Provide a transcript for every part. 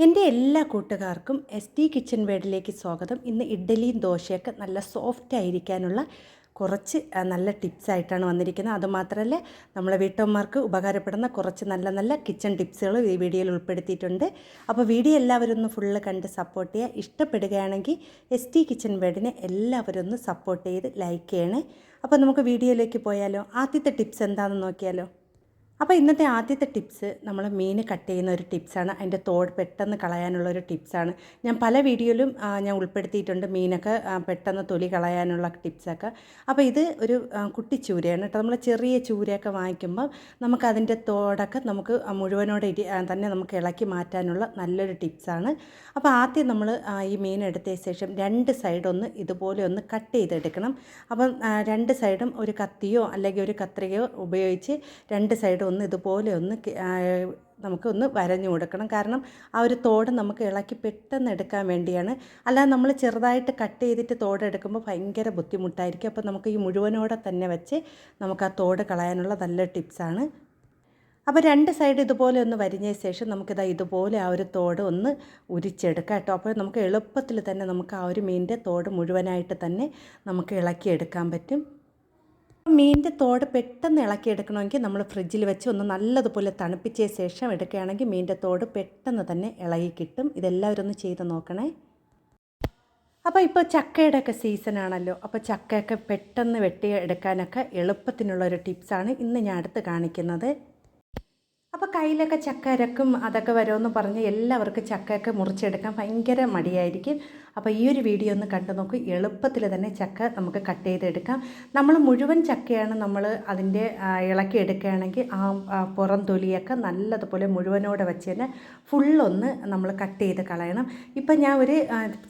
എൻ്റെ എല്ലാ കൂട്ടുകാർക്കും എസ് ടി കിച്ചൺ വേഡിലേക്ക് സ്വാഗതം. ഇന്ന് ഇഡ്ഡലിയും ദോശയൊക്കെ നല്ല സോഫ്റ്റ് ആയിരിക്കാനുള്ള കുറച്ച് നല്ല ടിപ്സ് ആയിട്ടാണ് വന്നിരിക്കുന്നത്. അതുമാത്രമല്ല, നമ്മളെ വീട്ടമ്മമാർക്ക് ഉപകാരപ്പെടുന്ന കുറച്ച് നല്ല നല്ല കിച്ചൺ ടിപ്സുകൾ ഈ വീഡിയോയിൽ ഉൾപ്പെടുത്തിയിട്ടുണ്ട്. അപ്പോൾ വീഡിയോ എല്ലാവരും ഒന്ന് ഫുള്ള് കണ്ട് സപ്പോർട്ട് ചെയ്യുക. ഇഷ്ടപ്പെടുകയാണെങ്കിൽ എസ് ടി കിച്ചൺ വേഡിനെ എല്ലാവരും ഒന്ന് സപ്പോർട്ട് ചെയ്ത് ലൈക്ക് ചെയ്യണേ. അപ്പോൾ നമുക്ക് വീഡിയോയിലേക്ക് പോയാലോ? ആദ്യത്തെ ടിപ്സ് എന്താണെന്ന് നോക്കിയാലോ? അപ്പോൾ ഇന്നത്തെ ആദ്യത്തെ ടിപ്സ് നമ്മൾ മീൻ കട്ട് ചെയ്യുന്ന ഒരു ടിപ്സാണ്. അതിൻ്റെ തോട് പെട്ടെന്ന് കളയാനുള്ള ഒരു ടിപ്സാണ്. ഞാൻ പല വീഡിയോയിലും ഞാൻ ഉൾപ്പെടുത്തിയിട്ടുണ്ട് മീനൊക്കെ പെട്ടെന്ന് തൊലി കളയാനുള്ള ടിപ്സൊക്കെ. അപ്പോൾ ഇത് ഒരു കുട്ടി ചൂരയാണ് കേട്ടോ. നമ്മൾ ചെറിയ ചൂരയൊക്കെ വാങ്ങിക്കുമ്പോൾ നമുക്കതിൻ്റെ തോടൊക്കെ നമുക്ക് മുഴുവനോടെ തന്നെ നമുക്ക് ഇളക്കി മാറ്റാനുള്ള നല്ലൊരു ടിപ്സാണ്. അപ്പോൾ ആദ്യം നമ്മൾ ഈ മീൻ എടുത്ത ശേഷം രണ്ട് സൈഡൊന്ന് ഇതുപോലെ ഒന്ന് കട്ട് ചെയ്തെടുക്കണം. അപ്പം രണ്ട് സൈഡും ഒരു കത്തിയോ അല്ലെങ്കിൽ ഒരു കത്രികയോ ഉപയോഗിച്ച് രണ്ട് സൈഡും ഒന്ന് ഇതുപോലെ ഒന്ന് നമുക്കൊന്ന് വരഞ്ഞു കൊടുക്കണം. കാരണം ആ ഒരു തോട് നമുക്ക് ഇളക്കി പെട്ടെന്ന് എടുക്കാൻ വേണ്ടിയാണ്. അല്ലാതെ നമ്മൾ ചെറുതായിട്ട് കട്ട് ചെയ്തിട്ട് തോടെടുക്കുമ്പോൾ ഭയങ്കര ബുദ്ധിമുട്ടായിരിക്കും. അപ്പോൾ നമുക്ക് ഈ മുഴുവനോടെ തന്നെ വെച്ച് നമുക്ക് ആ തോട് കളയാനുള്ള നല്ല ടിപ്സാണ്. അപ്പോൾ രണ്ട് സൈഡ് ഇതുപോലെ ഒന്ന് വരിഞ്ഞ ശേഷം നമുക്കിതാ ഇതുപോലെ ആ ഒരു തോട് ഒന്ന് ഉരിച്ചെടുക്കാം കേട്ടോ. അപ്പോൾ നമുക്ക് എളുപ്പത്തിൽ തന്നെ നമുക്ക് ആ ഒരു മീനിൻ്റെ തോട് മുഴുവനായിട്ട് തന്നെ നമുക്ക് ഇളക്കിയെടുക്കാൻ പറ്റും. മീനിൻ്റെ തോട് പെട്ടെന്ന് ഇളക്കിയെടുക്കണമെങ്കിൽ നമ്മൾ ഫ്രിഡ്ജിൽ വെച്ച് ഒന്ന് നല്ലതുപോലെ തണുപ്പിച്ച ശേഷം എടുക്കുകയാണെങ്കിൽ മീനിൻ്റെ തോട് പെട്ടെന്ന് തന്നെ ഇളകി കിട്ടും. ഇതെല്ലാവരും ഒന്ന് ചെയ്ത് നോക്കണേ. അപ്പോൾ ഇപ്പോൾ ചക്കയുടെയൊക്കെ സീസണാണല്ലോ. അപ്പോൾ ചക്കയൊക്കെ പെട്ടെന്ന് വെട്ടി എടുക്കാനൊക്കെ എളുപ്പത്തിനുള്ളൊരു ടിപ്സാണ് ഇന്ന് ഞാൻ അടുത്ത് കാണിക്കുന്നത്. അപ്പോൾ കയ്യിലൊക്കെ ചക്ക ഇരക്കും അതൊക്കെ വരുമെന്ന് പറഞ്ഞ് എല്ലാവർക്കും ചക്കയൊക്കെ മുറിച്ചെടുക്കാൻ ഭയങ്കര മടിയായിരിക്കും. അപ്പോൾ ഈ ഒരു വീഡിയോ ഒന്ന് കണ്ടു നോക്കും. എളുപ്പത്തിൽ തന്നെ ചക്ക നമുക്ക് കട്ട് ചെയ്തെടുക്കാം. നമ്മൾ മുഴുവൻ ചക്കയാണ് നമ്മൾ അതിൻ്റെ ഇളക്കി എടുക്കുകയാണെങ്കിൽ ആ പുറം തൊലിയൊക്കെ നല്ലതുപോലെ മുഴുവനോടെ വെച്ച് തന്നെ ഫുള്ളൊന്ന് നമ്മൾ കട്ട് ചെയ്ത് കളയണം. ഇപ്പം ഞാൻ ഒരു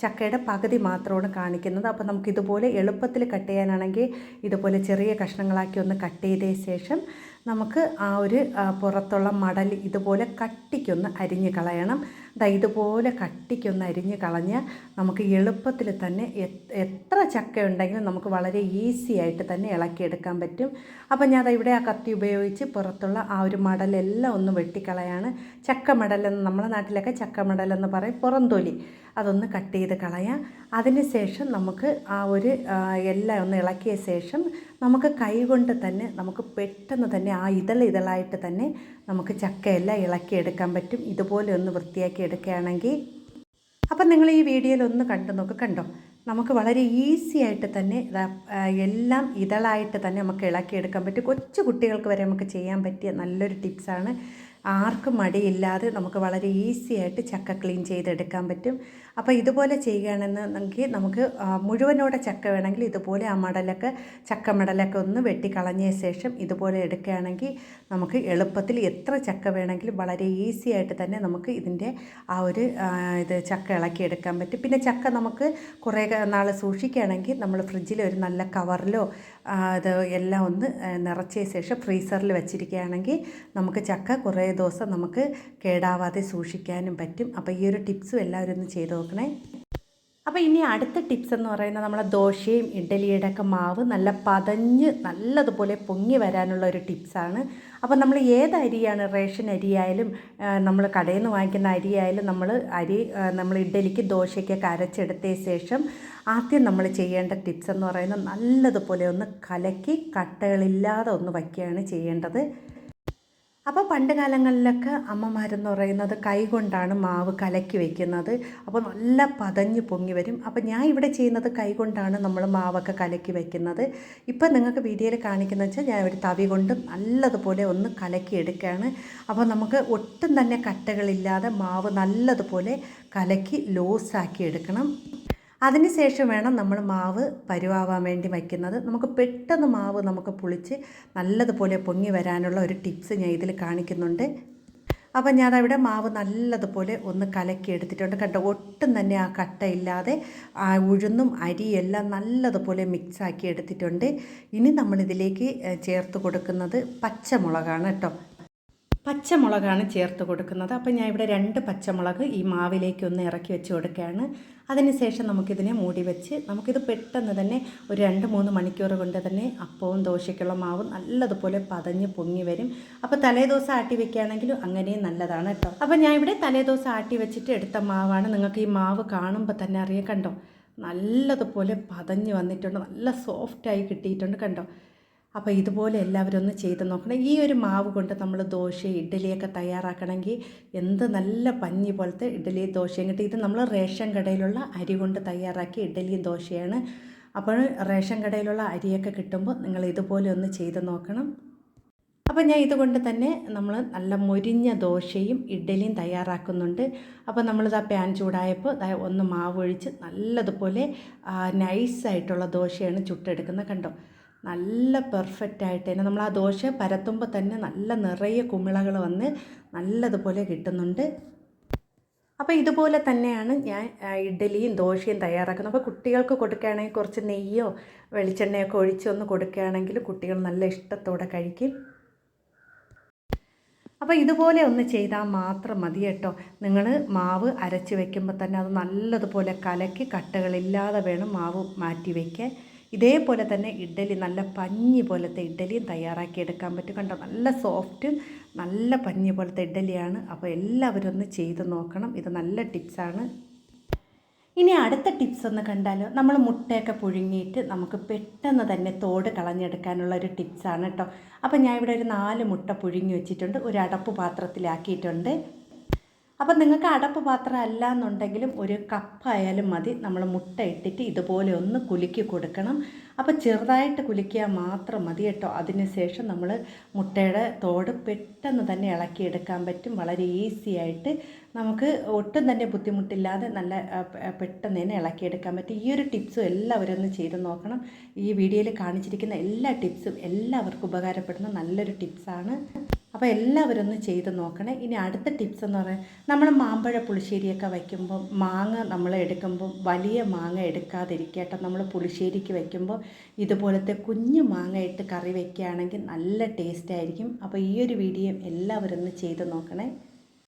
ചക്കയുടെ പകുതി മാത്രമാണ് കാണിക്കുന്നത്. അപ്പോൾ നമുക്കിതുപോലെ എളുപ്പത്തിൽ കട്ട് ചെയ്യാനാണെങ്കിൽ ഇതുപോലെ ചെറിയ കഷ്ണങ്ങളാക്കി ഒന്ന് കട്ട് ചെയ്ത ശേഷം നമുക്ക് ആ ഒരു പുറത്തുള്ള മടൽ ഇതുപോലെ കട്ടിക്കൊന്ന് അരിഞ്ഞ് കളയണം. ഇതുപോലെ കട്ടിക്കൊന്ന് അരിഞ്ഞ് കളഞ്ഞ് നമുക്ക് എളുപ്പത്തിൽ തന്നെ എത്ര ചക്ക ഉണ്ടെങ്കിലും നമുക്ക് വളരെ ഈസി ആയിട്ട് തന്നെ ഇളക്കിയെടുക്കാൻ പറ്റും. അപ്പോൾ ഞാൻ ഇവിടെ ആ കത്തി ഉപയോഗിച്ച് പുറത്തുള്ള ആ ഒരു മടലെല്ലാം ഒന്ന് വെട്ടിക്കളയാണ്. ചക്ക മടലെന്ന് നമ്മുടെ നാട്ടിലൊക്കെ ചക്ക മടലെന്ന് പറയും. പുറംതൊലി അതൊന്ന് കട്ട് ചെയ്ത് കളയാം. അതിന് ശേഷം നമുക്ക് ആ ഒരു എല്ലാം ഒന്ന് ഇളക്കിയ ശേഷം നമുക്ക് കൈ കൊണ്ട് തന്നെ നമുക്ക് പെട്ടെന്ന് തന്നെ ആ ഇതളായിട്ട് തന്നെ നമുക്ക് ചക്കയെല്ലാം ഇളക്കിയെടുക്കാൻ പറ്റും. ഇതുപോലെ ഒന്ന് വൃത്തിയാക്കി എടുക്കുകയാണെങ്കിൽ. അപ്പം നിങ്ങൾ ഈ വീഡിയോയിൽ ഒന്ന് കണ്ടു നോക്ക്. കണ്ടോ, നമുക്ക് വളരെ ഈസി ആയിട്ട് തന്നെ എല്ലാം ഇതളായിട്ട് തന്നെ നമുക്ക് ഇളക്കിയെടുക്കാൻ പറ്റും. കൊച്ചു കുട്ടികൾക്ക് വരെ നമുക്ക് ചെയ്യാൻ പറ്റിയ നല്ലൊരു ടിപ്സാണ്. ആർക്കും മടിയില്ലാതെ നമുക്ക് വളരെ ഈസി ആയിട്ട് ചക്ക ക്ലീൻ ചെയ്തെടുക്കാൻ പറ്റും. അപ്പോൾ ഇതുപോലെ ചെയ്യുകയാണെന്നുണ്ടെങ്കിൽ നമുക്ക് മുഴുവനോടെ ചക്ക വേണമെങ്കിൽ ഇതുപോലെ ആ മടലൊക്കെ ചക്ക മടലൊക്കെ ഒന്ന് വെട്ടിക്കളഞ്ഞ ശേഷം ഇതുപോലെ എടുക്കുകയാണെങ്കിൽ നമുക്ക് എളുപ്പത്തിൽ എത്ര ചക്ക വേണമെങ്കിലും വളരെ ഈസി ആയിട്ട് തന്നെ നമുക്ക് ഇതിൻ്റെ ആ ഒരു ചക്ക ഇളക്കിയെടുക്കാൻ പറ്റും. പിന്നെ ചക്ക നമുക്ക് കുറേ നാൾ സൂക്ഷിക്കുകയാണെങ്കിൽ നമ്മൾ ഫ്രിഡ്ജിൽ ഒരു നല്ല കവറിലോ അത് എല്ലാം ഒന്ന് നിറച്ച ശേഷം ഫ്രീസറിൽ വെച്ചിരിക്കുകയാണെങ്കിൽ നമുക്ക് ചക്ക കുറേ ദിവസം നമുക്ക് കേടാവാതെ സൂക്ഷിക്കാനും പറ്റും. അപ്പോൾ ഈ ഒരു ടിപ്സും എല്ലാവരും ഒന്ന് ചെയ്ത് നോക്കണേ. അപ്പോൾ ഇനി അടുത്ത ടിപ്സ് എന്ന് പറയുന്നത് നമ്മളെ ദോശയും ഇഡ്ഡലിയുടെ ഒക്കെ മാവ് നല്ല പതഞ്ഞ് നല്ലതുപോലെ പൊങ്ങി വരാനുള്ള ഒരു ടിപ്സാണ്. അപ്പോൾ നമ്മൾ ഏത് അരിയാണ്, റേഷൻ അരിയായാലും നമ്മൾ കടയിൽ നിന്ന് വാങ്ങിക്കുന്ന അരിയായാലും നമ്മൾ ഇഡ്ഡലിക്ക് ദോശയ്ക്കൊക്കെ അരച്ചെടുത്ത ശേഷം ആദ്യം നമ്മൾ ചെയ്യേണ്ട ടിപ്സ് എന്ന് പറയുന്നത് നല്ലതുപോലെ ഒന്ന് കലക്കി കട്ടകളില്ലാതെ ഒന്ന് വയ്ക്കുകയാണ് ചെയ്യേണ്ടത്. അപ്പോൾ പണ്ട് കാലങ്ങളിലൊക്കെ അമ്മമാരെന്ന് പറയുന്നത് കൈകൊണ്ടാണ് മാവ് കലക്കി വയ്ക്കുന്നത്. അപ്പോൾ നല്ല പതഞ്ഞ് പൊങ്ങി വരും. അപ്പോൾ ഞാൻ ഇവിടെ ചെയ്യുന്നത് കൈകൊണ്ടാണ് നമ്മൾ മാവൊക്കെ കലക്കി വയ്ക്കുന്നത്. ഇപ്പം നിങ്ങൾക്ക് വീഡിയോയിൽ കാണിക്കുന്നത് വെച്ചാൽ ഞാൻ ഒരു തവി കൊണ്ട് നല്ലതുപോലെ ഒന്ന് കലക്കി എടുക്കുകയാണ്. അപ്പോൾ നമുക്ക് ഒട്ടും തന്നെ കട്ടകളില്ലാതെ മാവ് നല്ലതുപോലെ കലക്കി ലൂസാക്കി എടുക്കണം. അതിനുശേഷം വേണം നമ്മൾ മാവ് പരുവാവാൻ വേണ്ടി വയ്ക്കുന്നത്. നമുക്ക് പെട്ടെന്ന് മാവ് നമുക്ക് പുളിച്ച് നല്ലതുപോലെ പൊങ്ങി വരാനുള്ള ഒരു ടിപ്സ് ഞാൻ ഇതിൽ കാണിക്കുന്നുണ്ട്. അപ്പം ഞാനവിടെ മാവ് നല്ലതുപോലെ ഒന്ന് കലക്കി എടുത്തിട്ടുണ്ട്. കണ്ടോ, ഒട്ടും തന്നെ ആ കട്ടയില്ലാതെ ആ ഉഴുന്നും അരിയെല്ലാം നല്ലതുപോലെ മിക്സാക്കി എടുത്തിട്ടുണ്ട്. ഇനി നമ്മളിതിലേക്ക് ചേർത്ത് കൊടുക്കുന്നത് പച്ചമുളകാണ് കേട്ടോ. പച്ചമുളകാണ് ചേർത്ത് കൊടുക്കുന്നത്. അപ്പോൾ ഞാൻ ഇവിടെ 2 പച്ചമുളക് ഈ മാവിലേക്ക് ഒന്ന് ഇറക്കി വെച്ച് കൊടുക്കുകയാണ്. അതിനുശേഷം നമുക്കിതിനെ മൂടി വെച്ച് നമുക്കിത് പെട്ടെന്ന് തന്നെ ഒരു 2-3 മണിക്കൂർ കൊണ്ട് തന്നെ അപ്പവും ദോശയ്ക്കുള്ള മാവ് നല്ലതുപോലെ പതഞ്ഞ് പൊങ്ങി വരും. അപ്പോൾ തലേദിവസം ആട്ടി വെക്കുകയാണെങ്കിലും അങ്ങനെയും നല്ലതാണ് കേട്ടോ. അപ്പോൾ ഞാൻ ഇവിടെ തലേദിവസം ആട്ടി വെച്ചിട്ട് എടുത്ത മാവാണ്. നിങ്ങൾക്ക് ഈ മാവ് കാണുമ്പോൾ തന്നെ അറിയാം, കണ്ടോ, നല്ലതുപോലെ പതഞ്ഞ് വന്നിട്ടുണ്ട്, നല്ല സോഫ്റ്റായി കിട്ടിയിട്ടുണ്ട്, കണ്ടോ. അപ്പോൾ ഇതുപോലെ എല്ലാവരും ഒന്ന് ചെയ്ത് നോക്കണം. ഈ ഒരു മാവ് കൊണ്ട് നമ്മൾ ദോശ ഇഡ്ഡലിയൊക്കെ തയ്യാറാക്കണമെങ്കിൽ എന്ത് നല്ല പഞ്ഞി പോലത്തെ ഇഡ്ഡലി ദോശയും കിട്ടി. ഇത് നമ്മൾ റേഷൻ കടയിലുള്ള അരി കൊണ്ട് തയ്യാറാക്കിയ ഇഡ്ഡലിയും ദോശയാണ്. അപ്പോൾ റേഷൻ കടയിലുള്ള അരിയൊക്കെ കിട്ടുമ്പോൾ നിങ്ങൾ ഇതുപോലെ ഒന്ന് ചെയ്ത് നോക്കണം. അപ്പോൾ ഞാൻ ഇതുകൊണ്ട് തന്നെ നമ്മൾ നല്ല മൊരിഞ്ഞ ദോശയും ഇഡ്ഡലിയും തയ്യാറാക്കുന്നുണ്ട്. അപ്പോൾ നമ്മളിത് ആ പാൻ ചൂടായപ്പോൾ ഒന്ന് മാവ് ഒഴിച്ച് നല്ലതുപോലെ നൈസായിട്ടുള്ള ദോശയാണ് ചുട്ടെടുക്കുന്നത്, കണ്ടോ. നല്ല പെർഫെക്റ്റായിട്ട് തന്നെ നമ്മൾ ആ ദോശ പരത്തുമ്പോൾ തന്നെ നല്ല നിറയെ കുമിളകൾ വന്ന് നല്ലതുപോലെ കിട്ടുന്നുണ്ട്. അപ്പോൾ ഇതുപോലെ തന്നെയാണ് ഞാൻ ഇഡ്ഡലിയും ദോശയും തയ്യാറാക്കുന്നത്. അപ്പോൾ കുട്ടികൾക്ക് കൊടുക്കുകയാണെങ്കിൽ കുറച്ച് നെയ്യോ വെളിച്ചെണ്ണയൊക്കെ ഒഴിച്ചൊന്ന് കൊടുക്കുകയാണെങ്കിൽ കുട്ടികൾ നല്ല ഇഷ്ടത്തോടെ കഴിക്കും. അപ്പോൾ ഇതുപോലെ ഒന്ന് ചെയ്താൽ മാത്രം മതി കേട്ടോ. നിങ്ങൾ മാവ് അരച്ച് വെക്കുമ്പോൾ തന്നെ അത് നല്ലതുപോലെ കലക്കി കട്ടകളില്ലാതെ വേണം മാവ് മാറ്റി വയ്ക്കാൻ. ഇതേപോലെ തന്നെ ഇഡ്ഡലി നല്ല പഞ്ഞി പോലത്തെ ഇഡ്ഡലിയും തയ്യാറാക്കി എടുക്കാൻ പറ്റും, കണ്ടോ. നല്ല സോഫ്റ്റ് നല്ല പഞ്ഞി പോലത്തെ ഇഡ്ഡലിയാണ്. അപ്പോൾ എല്ലാവരും ഒന്ന് ചെയ്ത് നോക്കണം. ഇത് നല്ല ടിപ്സാണ്. ഇനി അടുത്ത ടിപ്സ് ഒന്ന് കണ്ടാലോ. നമ്മൾ മുട്ടയൊക്കെ പുഴുങ്ങിയിട്ട് നമുക്ക് പെട്ടെന്ന് തന്നെ തോട് കളഞ്ഞെടുക്കാനുള്ള ഒരു ടിപ്സാണ് കേട്ടോ. അപ്പോൾ ഞാൻ ഇവിടെ ഒരു 4 മുട്ട പുഴുങ്ങി വെച്ചിട്ടുണ്ട്, ഒരു അടപ്പ് പാത്രത്തിലാക്കിയിട്ടുണ്ട്. അപ്പം നിങ്ങൾക്ക് അടപ്പ് പാത്രം അല്ല എന്നുണ്ടെങ്കിലും ഒരു കപ്പായാലും മതി. നമ്മൾ മുട്ട ഇട്ടിട്ട് ഇതുപോലെ ഒന്ന് കുലുക്കി കൊടുക്കണം. അപ്പോൾ ചെറുതായിട്ട് കുലുക്കിയാൽ മാത്രം മതി കേട്ടോ. അതിനുശേഷം നമ്മൾ മുട്ടയുടെ തോട് പെട്ടെന്ന് തന്നെ ഇളക്കിയെടുക്കാൻ പറ്റും. വളരെ ഈസി ആയിട്ട് നമുക്ക് ഒട്ടും തന്നെ ബുദ്ധിമുട്ടില്ലാതെ നല്ല പെട്ടെന്ന് തന്നെ ഇളക്കിയെടുക്കാൻ പറ്റും. ഈ ഒരു ടിപ്സും എല്ലാവരും ഒന്ന് ചെയ്ത് നോക്കണം. ഈ വീഡിയോയിൽ കാണിച്ചിരിക്കുന്ന എല്ലാ ടിപ്സും എല്ലാവർക്കും ഉപകാരപ്പെടുന്ന നല്ലൊരു ടിപ്സാണ്. അപ്പോൾ എല്ലാവരും ഒന്ന് ചെയ്ത് നോക്കണേ. ഇനി അടുത്ത ടിപ്സ് എന്ന് പറയാൻ, നമ്മൾ മാമ്പഴ പുളിശ്ശേരിയൊക്കെ വയ്ക്കുമ്പോൾ മാങ്ങ നമ്മൾ എടുക്കുമ്പോൾ വലിയ മാങ്ങ എടുക്കാതിരിക്കുക കേട്ടോ. നമ്മൾ പുളിശ്ശേരിക്ക് വയ്ക്കുമ്പോൾ ഇതുപോലത്തെ കുഞ്ഞു മാങ്ങ ഇട്ട് കറി വയ്ക്കുകയാണെങ്കിൽ നല്ല ടേസ്റ്റ് ആയിരിക്കും. അപ്പോൾ ഈ ഒരു വീഡിയോ എല്ലാവരും ഒന്ന് ചെയ്ത് നോക്കണേ.